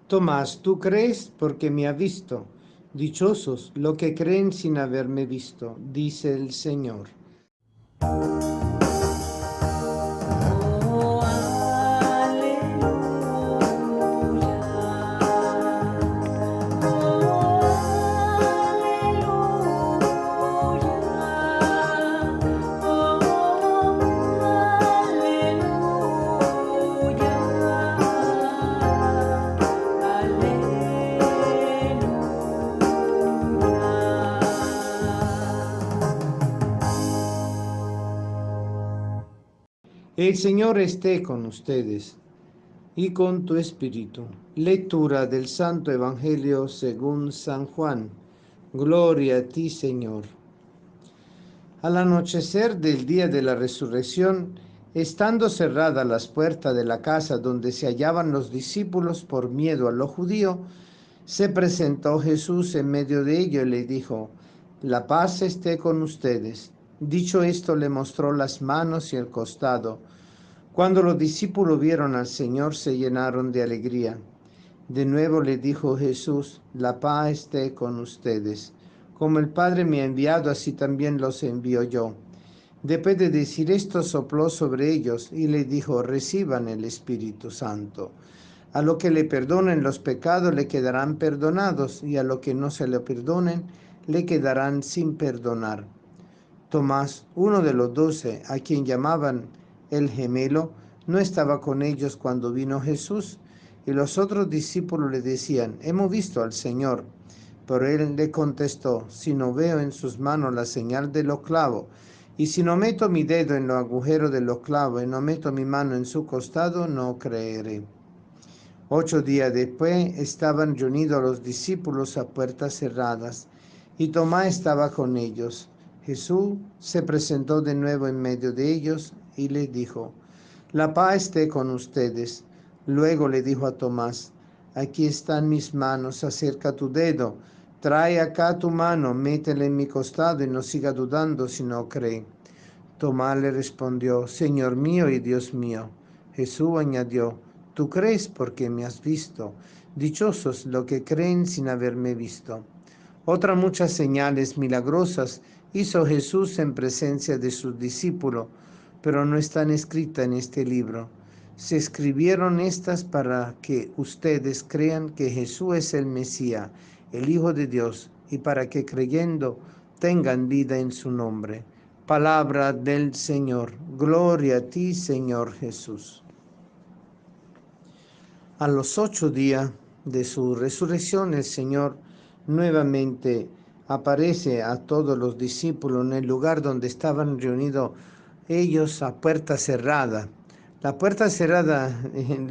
Tomás, ¿tú crees porque me has visto? Dichosos los que creen sin haberme visto, dice el Señor. Oh, aleluya. Oh, aleluya. Oh, El Señor esté con ustedes y con tu espíritu. Lectura del Santo Evangelio según San Juan. Gloria a ti, Señor. Al anochecer del día de la resurrección, estando cerradas las puertas de la casa donde se hallaban los discípulos por miedo a los judíos, se presentó Jesús en medio de ellos y le dijo: la paz esté con ustedes. Dicho esto, le mostró las manos y el costado. Cuando los discípulos vieron al Señor, se llenaron de alegría. De nuevo le dijo Jesús: la paz esté con ustedes. Como el Padre me ha enviado, así también los envío yo. Después de decir esto, sopló sobre ellos y les dijo: reciban el Espíritu Santo. A lo que le perdonen los pecados le quedarán perdonados, y a lo que no se le perdonen le quedarán sin perdonar. Tomás, uno de los 12, a quien llamaban el gemelo, no estaba con ellos cuando vino Jesús, y los otros discípulos le decían: hemos visto al Señor. Pero él le contestó: si no veo en sus manos la señal de los clavos, y si no meto mi dedo en los agujeros de los clavos, y no meto mi mano en su costado, no creeré. 8 días después estaban reunidos los discípulos a puertas cerradas, y Tomás estaba con ellos. Jesús se presentó de nuevo en medio de ellos y les dijo: la paz esté con ustedes. Luego le dijo a Tomás: aquí están mis manos, acerca tu dedo, trae acá tu mano, métela en mi costado y no siga dudando si no cree. Tomás le respondió: Señor mío y Dios mío. Jesús añadió: tú crees porque me has visto. Dichosos los que creen sin haberme visto. Otras muchas señales milagrosas hizo Jesús en presencia de sus discípulos, pero no están escritas en este libro. Se escribieron estas para que ustedes crean que Jesús es el Mesías, el Hijo de Dios, y para que creyendo tengan vida en su nombre. Palabra del Señor. Gloria a ti, Señor Jesús. A los 8 días de su resurrección, el Señor nuevamente aparece a todos los discípulos en el lugar donde estaban reunidos ellos a puerta cerrada. La puerta cerrada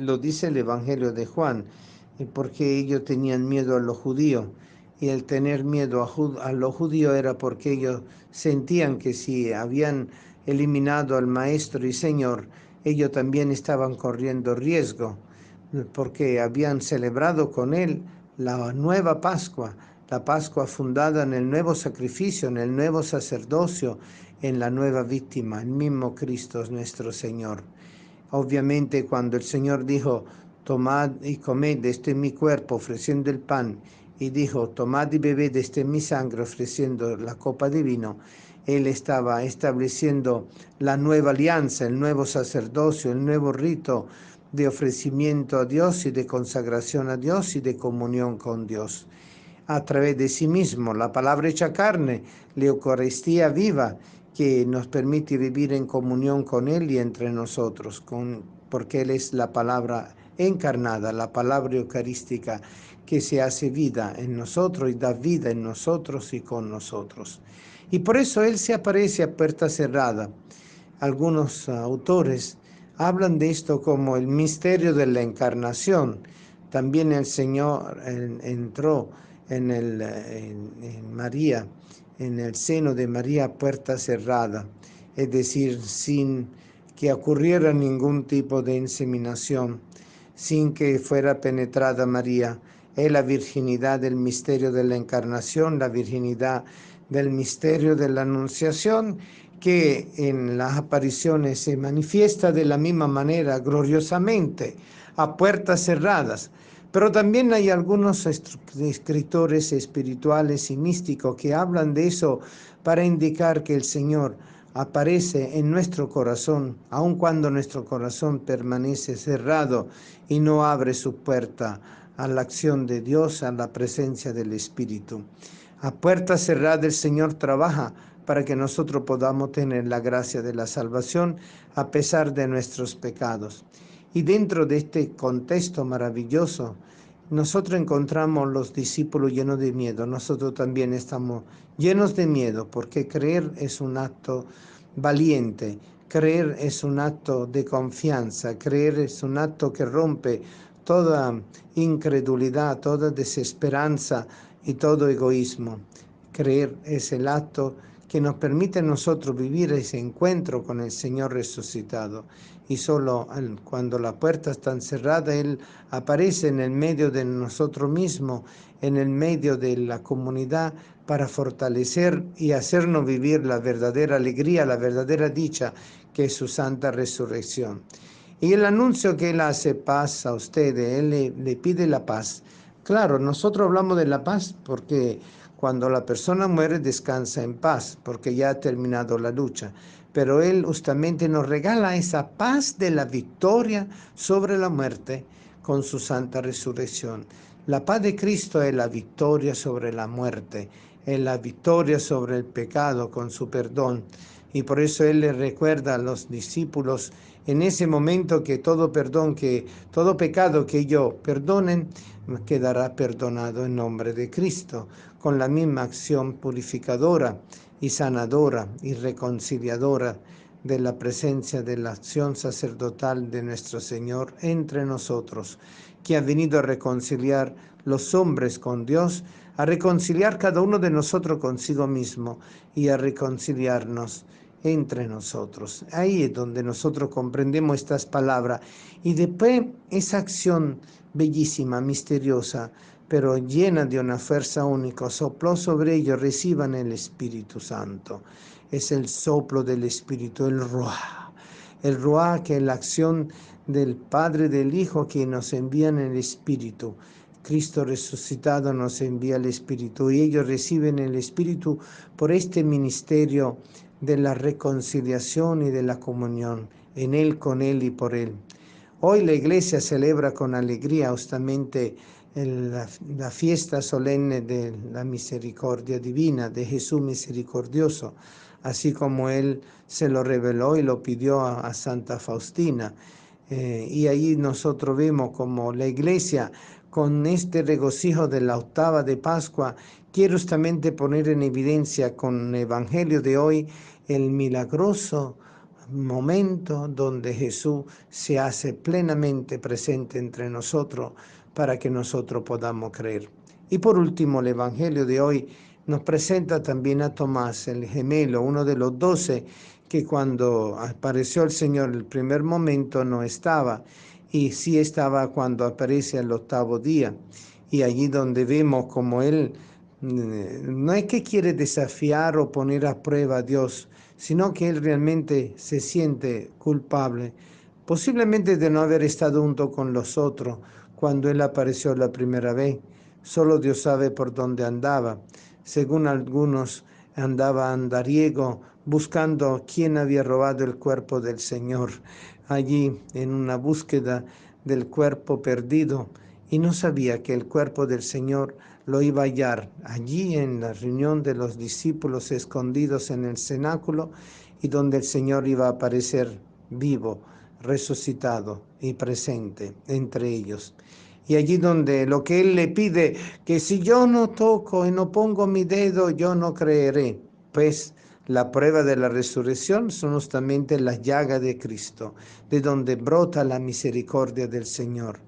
lo dice el Evangelio de Juan, porque ellos tenían miedo a los judíos. Y el tener miedo a los judíos era porque ellos sentían que si habían eliminado al Maestro y Señor, ellos también estaban corriendo riesgo, porque habían celebrado con él la nueva Pascua, la Pascua fundada en el nuevo sacrificio, en el nuevo sacerdocio, en la nueva víctima, el mismo Cristo nuestro Señor. Obviamente, cuando el Señor dijo: tomad y comed, este es mi cuerpo, ofreciendo el pan, y dijo: tomad y bebed, este es mi sangre, ofreciendo la copa de vino, Él estaba estableciendo la nueva alianza, el nuevo sacerdocio, el nuevo rito de ofrecimiento a Dios y de consagración a Dios y de comunión con Dios. A través de sí mismo, la palabra hecha carne, la Eucaristía viva, que nos permite vivir en comunión con Él y entre nosotros, porque Él es la palabra encarnada, la palabra eucarística que se hace vida en nosotros y da vida en nosotros y con nosotros. Y por eso Él se aparece a puerta cerrada. Algunos autores hablan de esto como el misterio de la encarnación. También el Señor entró en María, en el seno de María a puerta cerrada, es decir, sin que ocurriera ningún tipo de inseminación, sin que fuera penetrada María. Es la virginidad del misterio de la encarnación, la virginidad del misterio de la anunciación, que en las apariciones se manifiesta de la misma manera gloriosamente, a puertas cerradas, Pero también hay algunos escritores espirituales y místicos que hablan de eso para indicar que el Señor aparece en nuestro corazón, aun cuando nuestro corazón permanece cerrado y no abre su puerta a la acción de Dios, a la presencia del Espíritu. A puerta cerrada el Señor trabaja para que nosotros podamos tener la gracia de la salvación a pesar de nuestros pecados. Y dentro de este contexto maravilloso, nosotros encontramos los discípulos llenos de miedo. Nosotros también estamos llenos de miedo porque creer es un acto valiente. Creer es un acto de confianza. Creer es un acto que rompe toda incredulidad, toda desesperanza y todo egoísmo. Creer es el acto que nos permite a nosotros vivir ese encuentro con el Señor resucitado. Y solo cuando la puerta está cerrada, Él aparece en el medio de nosotros mismos, en el medio de la comunidad, para fortalecer y hacernos vivir la verdadera alegría, la verdadera dicha, que es su santa resurrección. Y el anuncio que Él hace paz a ustedes, Él le pide la paz. Claro, nosotros hablamos de la paz porque cuando la persona muere descansa en paz, porque ya ha terminado la lucha. Pero Él justamente nos regala esa paz de la victoria sobre la muerte con su santa resurrección. La paz de Cristo es la victoria sobre la muerte, es la victoria sobre el pecado con su perdón. Y por eso Él le recuerda a los discípulos en ese momento que todo perdón, que todo pecado que ellos perdonen, quedará perdonado en nombre de Cristo, con la misma acción purificadora y sanadora y reconciliadora de la presencia de la acción sacerdotal de nuestro Señor entre nosotros, que ha venido a reconciliar los hombres con Dios, a reconciliar cada uno de nosotros consigo mismo y a reconciliarnos entre nosotros. Ahí es donde nosotros comprendemos estas palabras y después esa acción bellísima, misteriosa, pero llena de una fuerza única, sopló sobre ellos, reciban el Espíritu Santo. Es el soplo del Espíritu, el Ruá, que es la acción del Padre y del Hijo que nos envían el Espíritu. Cristo resucitado nos envía el Espíritu y ellos reciben el Espíritu por este ministerio de la reconciliación y de la comunión, en Él, con Él y por Él. Hoy la Iglesia celebra con alegría justamente la fiesta solemne de la misericordia divina, de Jesús misericordioso, así como Él se lo reveló y lo pidió a Santa Faustina. Y ahí nosotros vemos como la Iglesia, con este regocijo de la octava de Pascua, quiere justamente poner en evidencia con el Evangelio de hoy el milagroso momento donde Jesús se hace plenamente presente entre nosotros para que nosotros podamos creer. Y por último, el Evangelio de hoy nos presenta también a Tomás, el gemelo, uno de los 12, que cuando apareció el Señor el primer momento no estaba, y sí estaba cuando aparece el octavo día. Y allí donde vemos como Él no es que quiere desafiar o poner a prueba a Dios, sino que Él realmente se siente culpable, posiblemente de no haber estado junto con los otros cuando Él apareció la primera vez. Solo Dios sabe por dónde andaba. Según algunos, andaba andariego buscando quién había robado el cuerpo del Señor, allí en una búsqueda del cuerpo perdido, y no sabía que el cuerpo del Señor lo iba a hallar allí en la reunión de los discípulos escondidos en el cenáculo, y donde el Señor iba a aparecer vivo, resucitado y presente entre ellos. Y allí donde lo que Él le pide, que si yo no toco y no pongo mi dedo, yo no creeré. Pues la prueba de la resurrección son justamente las llagas de Cristo, de donde brota la misericordia del Señor.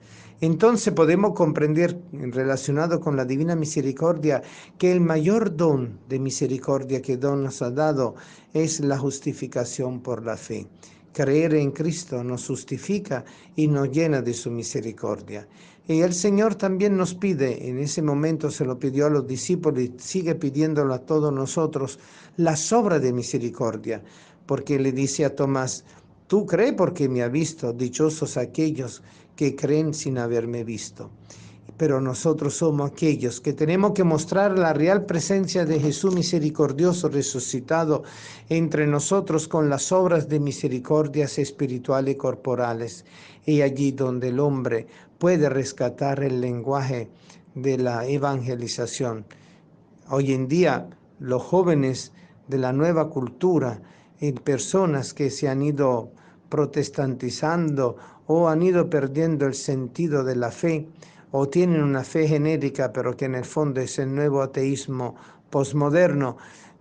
Entonces podemos comprender, relacionado con la divina misericordia, que el mayor don de misericordia que Dios nos ha dado es la justificación por la fe. Creer en Cristo nos justifica y nos llena de su misericordia. Y el Señor también nos pide, en ese momento se lo pidió a los discípulos y sigue pidiéndolo a todos nosotros, las obras de misericordia, porque le dice a Tomás, tú crees porque me has visto, dichosos aquellos que creen sin haberme visto. pero nosotros somos aquellos que tenemos que mostrar la real presencia de Jesús misericordioso resucitado entre nosotros con las obras de misericordias espirituales y corporales. Y allí donde el hombre puede rescatar el lenguaje de la evangelización. Hoy en día, los jóvenes de la nueva cultura, personas que se han ido protestantizando o han ido perdiendo el sentido de la fe, o tienen una fe genérica, pero que en el fondo es el nuevo ateísmo posmoderno,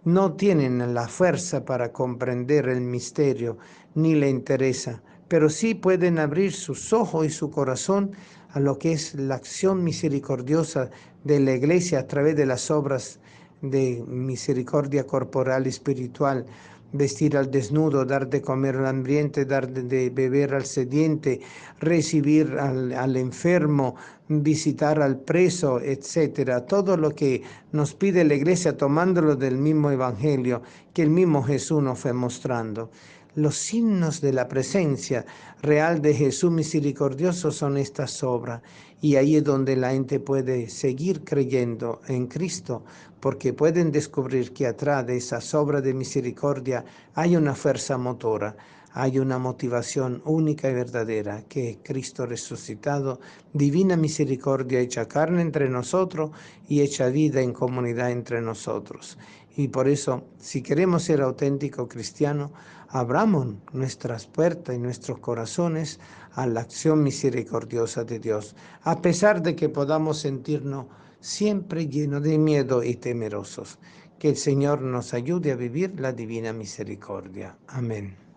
no tienen la fuerza para comprender el misterio, ni le interesa, pero sí pueden abrir sus ojos y su corazón a lo que es la acción misericordiosa de la Iglesia a través de las obras de misericordia corporal y espiritual, vestir al desnudo, dar de comer al hambriente, dar de beber al sediente, recibir al enfermo, visitar al preso, etcétera. Todo lo que nos pide la Iglesia tomándolo del mismo Evangelio que el mismo Jesús nos fue mostrando. Los signos de la presencia real de Jesús misericordioso son estas obras, y ahí es donde la gente puede seguir creyendo en Cristo, porque pueden descubrir que atrás de esas obras de misericordia hay una fuerza motora, hay una motivación única y verdadera, que es Cristo resucitado, divina misericordia hecha carne entre nosotros y hecha vida en comunidad entre nosotros. Y por eso, si queremos ser auténticos cristianos, abramos nuestras puertas y nuestros corazones a la acción misericordiosa de Dios, a pesar de que podamos sentirnos siempre llenos de miedo y temerosos. Que el Señor nos ayude a vivir la divina misericordia. Amén.